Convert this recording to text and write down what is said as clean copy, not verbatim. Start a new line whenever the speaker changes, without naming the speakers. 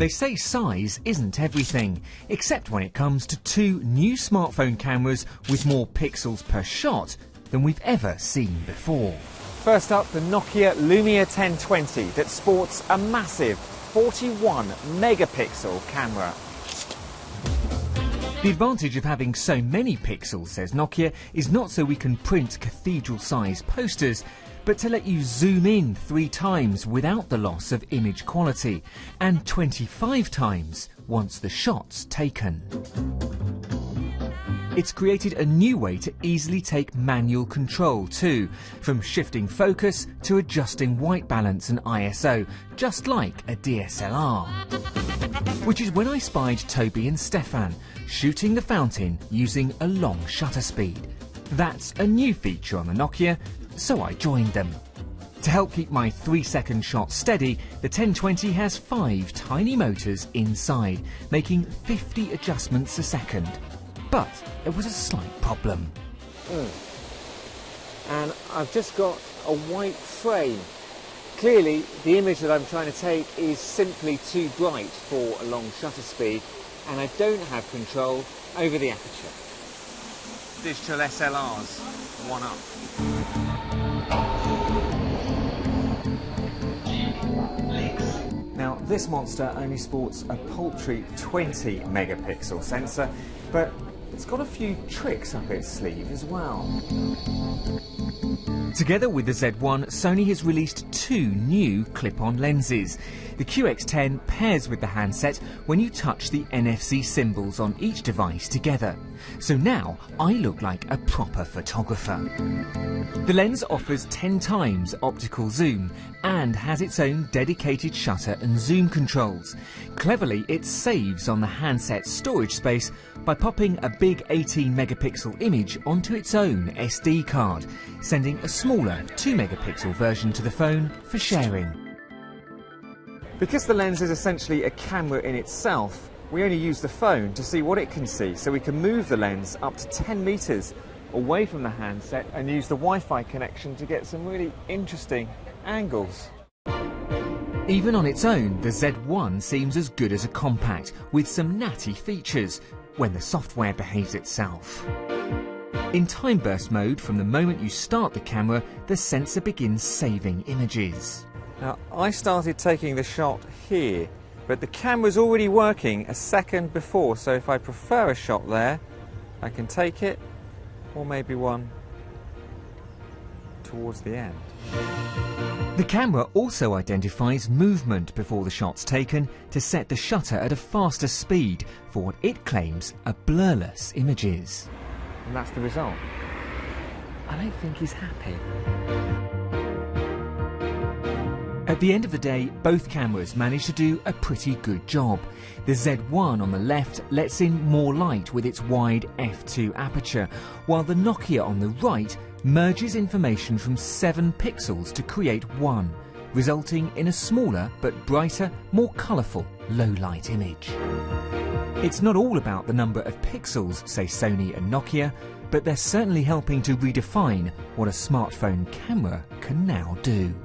They say size isn't everything, except when it comes to two new smartphone cameras with more pixels per shot than we've ever seen before.
First up, the Nokia Lumia 1020 that sports a massive 41 megapixel camera.
The advantage of having so many pixels, says Nokia, is not so we can print cathedral-sized posters, but to let you zoom in 3 times without the loss of image quality, and 25 times once the shot's taken. It's created a new way to easily take manual control too, from shifting focus to adjusting white balance and ISO, just like a DSLR. Which is when I spied Toby and Stefan shooting the fountain using a long shutter speed. That's a new feature on the Nokia, so I joined them. To help keep my 3-second shot steady, the 1020 has 5 tiny motors inside, making 50 adjustments a second. But there was a slight problem.
And I've just got a white frame. Clearly, the image that I'm trying to take is simply too bright for a long shutter speed, and I don't have control over the aperture. Digital SLRs, one up. Now, this monster only sports a paltry 20 megapixel sensor, but it's got a few tricks up its sleeve as well.
Together with the Z1, Sony has released 2 new clip-on lenses. The QX10 pairs with the handset when you touch the NFC symbols on each device together. So now I look like a proper photographer. The lens offers 10 times optical zoom and has its own dedicated shutter and zoom controls. Cleverly, it saves on the handset's storage space by popping a big 18 megapixel image onto its own SD card, sending a smaller 2 megapixel version to the phone for sharing.
Because the lens is essentially a camera in itself, we only use the phone to see what it can see, so we can move the lens up to 10 meters away from the handset and use the Wi-Fi connection to get some really interesting angles.
Even on its own, the Z1 seems as good as a compact, with some natty features, when the software behaves itself. In time burst mode, from the moment you start the camera, the sensor begins saving images.
Now, I started taking the shot here, but the camera's already working a second before, so if I prefer a shot there, I can take it, or maybe one towards the end.
The camera also identifies movement before the shot's taken to set the shutter at a faster speed for what it claims are blurless images.
And that's the result. I don't think he's happy.
At the end of the day, both cameras managed to do a pretty good job. The Z1 on the left lets in more light with its wide f2 aperture, while the Nokia on the right merges information from 7 pixels to create 1, resulting in a smaller but brighter, more colourful low-light image. It's not all about the number of pixels, say Sony and Nokia, but they're certainly helping to redefine what a smartphone camera can now do.